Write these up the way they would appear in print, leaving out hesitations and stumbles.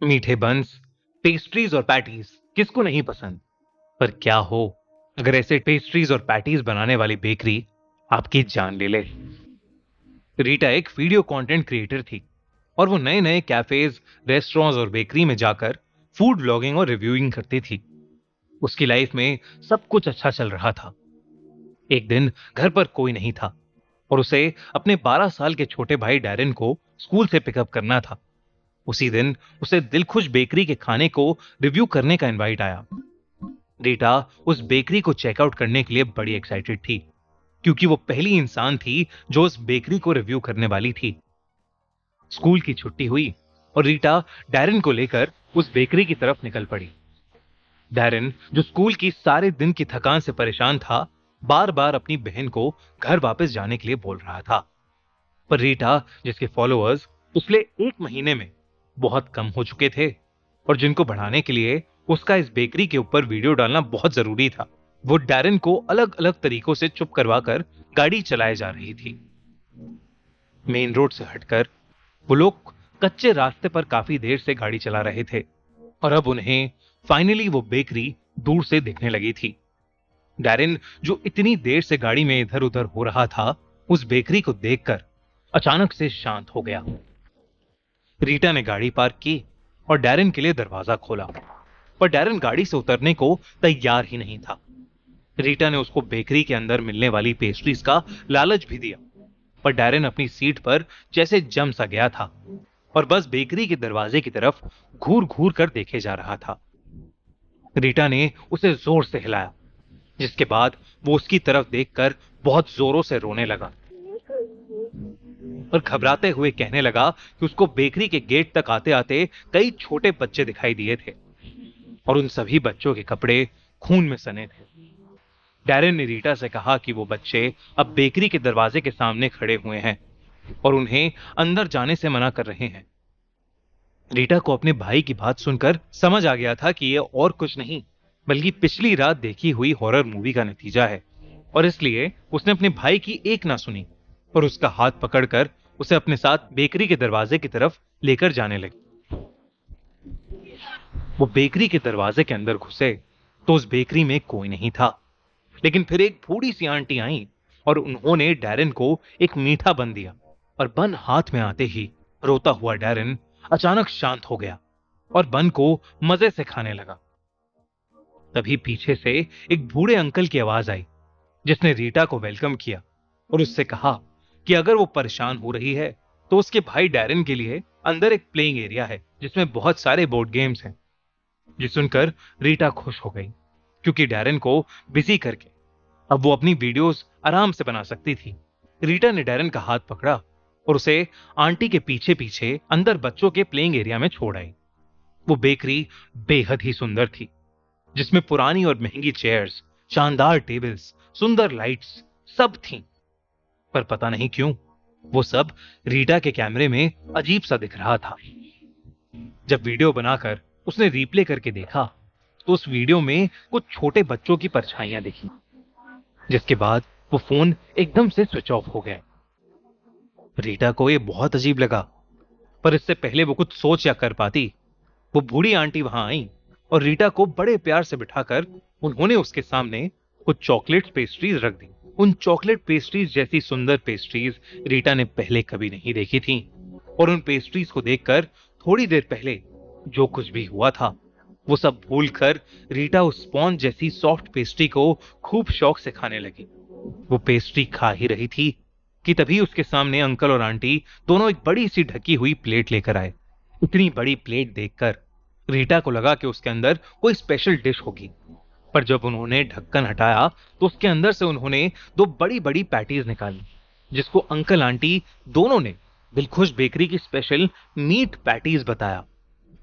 मीठे बंस, पेस्ट्रीज और पैटीज किसको नहीं पसंद। पर क्या हो अगर ऐसे पेस्ट्रीज और पैटीज बनाने वाली बेकरी आपकी जान ले ले। रीटा एक वीडियो कंटेंट क्रिएटर थी और वो नए नए कैफेज, रेस्टोरेंट्स और बेकरी में जाकर फूड ब्लॉगिंग और रिव्यूइंग करती थी। उसकी लाइफ में सब कुछ अच्छा चल रहा था। एक दिन घर पर कोई नहीं था और उसे अपने 12 साल के छोटे भाई डैरिन को स्कूल से पिकअप करना था। उसी दिन उसे दिलखुश बेकरी के खाने को रिव्यू करने का इनवाइट आया। रीटा उस बेकरी को चेकआउट करने के लिए बड़ी एक्साइटेड थी, क्योंकि वो पहली इंसान थी जो उस बेकरी को रिव्यू करने वाली थी। स्कूल की छुट्टी हुई और रीटा डैरिन को लेकर उस बेकरी की तरफ निकल पड़ी। डैरिन, जो स्कूल की सारे दिन की थकान से परेशान था, बार बार अपनी बहन को घर वापस जाने के लिए बोल रहा था। पर रीटा, जिसके फॉलोअर्स पिछले एक महीने में बहुत कम हो चुके थे और जिनको बढ़ाने के लिए उसका इस बेकरी के ऊपर वीडियो डालना बहुत जरूरी था, वो डैरिन को अलग अलग तरीकों से चुप करवाकर गाड़ी चलाए जा रही थी। मेन रोड से हटकर वो लोग कच्चे रास्ते पर काफी देर से गाड़ी चला रहे थे और अब उन्हें फाइनली वो बेकरी दूर से दिखने लगी थी। डैरिन, जो इतनी देर से गाड़ी में इधर उधर हो रहा था, उस बेकरी को देखकर अचानक से शांत हो गया। रीटा ने गाड़ी पार्क की और डैरिन के लिए दरवाजा खोला, पर डैरिन गाड़ी से उतरने को तैयार ही नहीं था। रीटा ने उसको बेकरी के अंदर मिलने वाली पेस्ट्रीज का लालच भी दिया, पर डैरिन अपनी सीट पर जैसे जम सा गया था और बस बेकरी के दरवाजे की तरफ घूर घूर कर देखे जा रहा था। रीटा ने उसे जोर से हिलाया, जिसके बाद वो उसकी तरफ देखकर बहुत जोरों से रोने लगा और घबराते हुए कहने लगा कि उसको बेकरी के गेट तक आते आते कई छोटे बच्चे दिखाई दिए थे और उन सभी बच्चों के कपड़े खून में सने थे। डैरेन ने रीटा से कहा कि वो बच्चे अब बेकरी के दरवाजे के सामने खड़े हुए हैं और उन्हें अंदर जाने से मना कर रहे हैं। रीटा को अपने भाई की बात सुनकर समझ आ गया था कि यह और कुछ नहीं बल्कि पिछली रात देखी हुई हॉरर मूवी का नतीजा है, और इसलिए उसने अपने भाई की एक ना सुनी और उसका हाथ पकड़कर उसे अपने साथ बेकरी के दरवाजे की तरफ लेकर जाने लगी। वो बेकरी के दरवाजे के अंदर घुसे तो उस बेकरी में कोई नहीं था, लेकिन फिर एक बूढ़ी सी आंटी आई और उन्होंने डैरिन को एक मीठा बन दिया और बन हाथ में आते ही रोता हुआ डैरिन अचानक शांत हो गया और बन को मजे से खाने लगा। तभी पीछे से एक बूढ़े अंकल की आवाज आई, जिसने रीटा को वेलकम किया और उससे कहा कि अगर वो परेशान हो रही है तो उसके भाई डैरिन के लिए अंदर एक प्लेइंग एरिया है जिसमें बहुत सारे बोर्ड गेम्स हैं। ये सुनकर रीटा खुश हो गई, क्योंकि डैरिन को बिजी करके अब वो अपनी वीडियोस आराम से बना सकती थी। रीटा ने डैरिन का हाथ पकड़ा और उसे आंटी के पीछे पीछे अंदर बच्चों के प्लेइंग एरिया में छोड़ आई। वो बेकरी बेहद ही सुंदर थी, जिसमें पुरानी और महंगी चेयर्स, शानदार टेबल्स, सुंदर लाइट्स सब थीं। पर पता नहीं क्यों वो सब रीटा के कैमरे में अजीब सा दिख रहा था। जब वीडियो बनाकर उसने रिप्ले करके देखा तो उस वीडियो में कुछ छोटे बच्चों की परछाइयां दिखी, जिसके बाद वो फोन एकदम से स्विच ऑफ हो गया। रीटा को ये बहुत अजीब लगा, पर इससे पहले वो कुछ सोच या कर पाती, वो बूढ़ी आंटी वहां आई और रीटा को बड़े प्यार से बिठाकर उन्होंने उसके सामने कुछ चॉकलेट पेस्ट्रीज रख दी। उन चॉकलेट पेस्ट्रीज जैसी सुंदर पेस्ट्रीज रीटा ने पहले कभी नहीं देखी थी, और उन पेस्ट्रीज को देखकर थोड़ी देर पहले जो कुछ भी हुआ था वो सब भूलकर रीटा उस स्पॉन्ज जैसी सॉफ्ट पेस्ट्री को खूब शौक से खाने लगी। वो पेस्ट्री खा ही रही थी कि तभी उसके सामने अंकल और आंटी दोनों एक बड़ी सी ढकी हुई प्लेट लेकर आए। इतनी बड़ी प्लेट देखकर रीटा को लगा कि उसके अंदर कोई स्पेशल डिश होगी, पर जब उन्होंने ढक्कन हटाया तो उसके अंदर से उन्होंने दो बड़ी बड़ी पैटीज निकाली, जिसको अंकल आंटी दोनों ने दिलखुश बेकरी की स्पेशल मीट पैटीज बताया।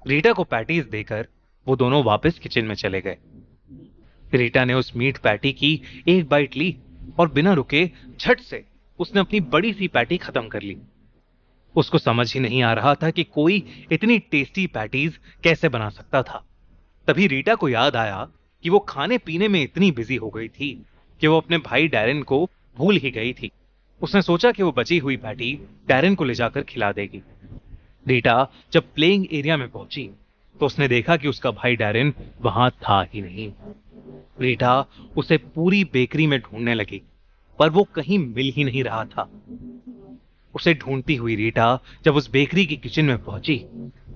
रीटा को पैटीज देकर वो दोनों वापस किचन में चले गए। रीटा ने उस मीट पैटी की एक बाइट ली और बिना रुके झट से उसने अपनी बड़ी सी पैटी खत्म कर ली। उसको समझ ही नहीं आ रहा था कि कोई इतनी टेस्टी पैटीज कैसे बना सकता था। तभी रीटा को याद आया कि वो खाने पीने में इतनी बिजी हो गई थी कि वो अपने भाई डैरिन को भूल ही गई थी। उसने सोचा कि वो बची हुई पैटी डैरिन को ले जाकर खिला देगी। रीटा जब प्लेइंग एरिया में पहुंची तो उसने देखा कि उसका भाई डैरेन वहां था ही नहीं। रीटा उसे पूरी बेकरी में ढूंढने लगी, पर वो कहीं मिल ही नहीं रहा था। उसे ढूंढती हुई रीटा जब उस बेकरी की किचन में पहुंची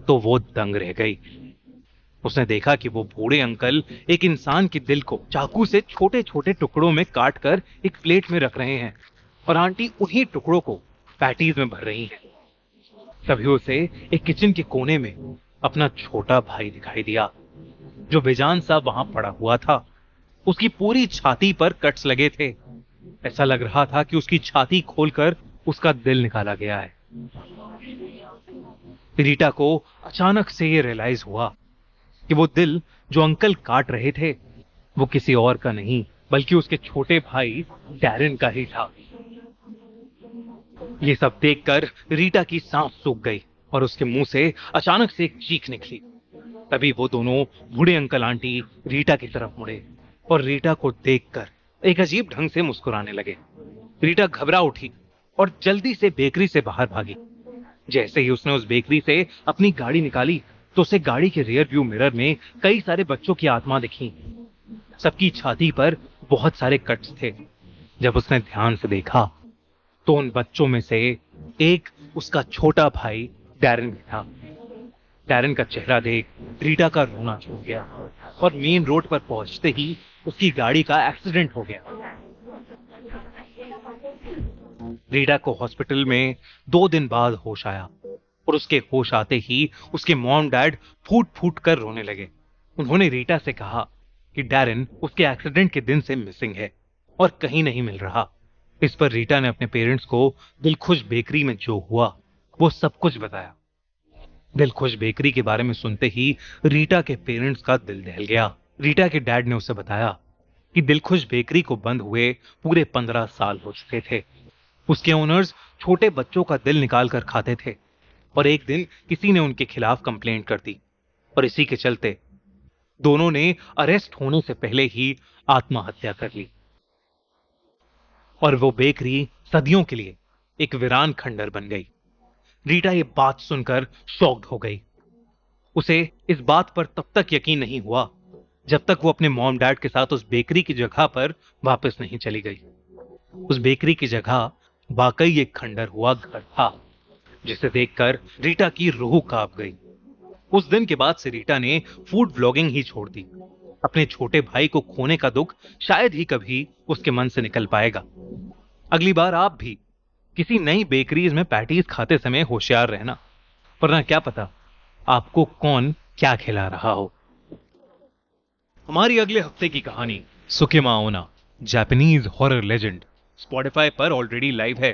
तो वो दंग रह गई। उसने देखा कि वो बूढ़े अंकल एक इंसान के दिल को चाकू से छोटे छोटे टुकड़ों में काट कर एक प्लेट में रख रहे हैं, और आंटी उन्हीं टुकड़ों को पैटीज में भर रही हैं। तभी उसे एक किचन के कोने में अपना छोटा भाई दिखाई दिया, जो बेजान सा वहां पड़ा हुआ था। उसकी पूरी छाती पर कट्स लगे थे। ऐसा लग रहा था कि उसकी छाती खोलकर उसका दिल निकाला गया है। रीटा को अचानक से ये रियलाइज हुआ कि वो दिल जो अंकल काट रहे थे वो किसी और का नहीं, बल्कि उसके छोटे भाई डैरेन का ही था। ये सब देखकर रीटा की सांस सूख गई और उसके मुंह से अचानक से एक चीख निकली। तभी वो दोनों बूढ़े अंकल आंटी रीटा की तरफ मुड़े और रीटा को देखकर एक अजीब ढंग से मुस्कुराने लगे। रीटा घबरा उठी और जल्दी से बेकरी से बाहर भागी। जैसे ही उसने उस बेकरी से अपनी गाड़ी निकाली तो उसे गाड़ी के रियर व्यू मिरर में कई सारे बच्चों की आत्मा दिखी। सबकी छाती पर बहुत सारे कट्स थे। जब उसने ध्यान से देखा तो उन बच्चों में से एक उसका छोटा भाई डैरेन भी था। डैरेन का चेहरा देख रीटा का रोना छूट गया और मेन रोड पर पहुंचते ही उसकी गाड़ी का एक्सीडेंट हो गया। रीटा को हॉस्पिटल में 2 दिन बाद होश आया और उसके होश आते ही उसके मॉम डैड फूट फूट कर रोने लगे। उन्होंने रीटा से कहा कि डैरेन उसके एक्सीडेंट के दिन से मिसिंग है और कहीं नहीं मिल रहा। इस पर रीटा ने अपने पेरेंट्स को दिलखुश बेकरी में जो हुआ वो सब कुछ बताया। दिलखुश बेकरी के बारे में सुनते ही रीटा के पेरेंट्स का दिल दहल गया। रीटा के डैड ने उसे बताया कि दिलखुश बेकरी को बंद हुए पूरे 15 साल हो चुके थे। उसके ओनर्स छोटे बच्चों का दिल निकाल कर खाते थे और एक दिन किसी ने उनके खिलाफ कंप्लेंट कर दी और इसी के चलते दोनों ने अरेस्ट होने से पहले ही आत्महत्या कर ली और वो बेकरी सदियों के लिए एक वीरान खंडर बन गई। रीटा ये बात सुनकर शॉक्ड हो गई। उसे इस बात पर तब तक यकीन नहीं हुआ जब तक वो अपने मॉम डैड के साथ उस बेकरी की जगह पर वापस नहीं चली गई। उस बेकरी की जगह वाकई एक खंडर हुआ घर था, जिसे देखकर रीटा की रूह कांप गई। उस दिन के बाद से रीटा ने फूड व्लॉगिंग ही छोड़ दी। अपने छोटे भाई को खोने का दुख शायद ही कभी उसके मन से निकल पाएगा। अगली बार आप भी किसी नई बेकरीज में पैटीज खाते समय होशियार रहना, वरना क्या पता आपको कौन क्या खिला रहा हो। हमारी अगले हफ्ते की कहानी सुकिमा ओना जापानीज हॉरर लेजेंड स्पॉटिफाई पर ऑलरेडी लाइव है,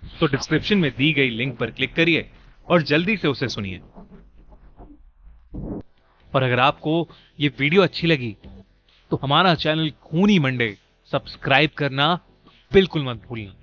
तो डिस्क्रिप्शन में दी गई लिंक पर क्लिक करिए और जल्दी से उसे सुनिए। और अगर आपको ये वीडियो अच्छी लगी तो हमारा चैनल खूनी मंडे सब्सक्राइब करना बिल्कुल मत भूलना।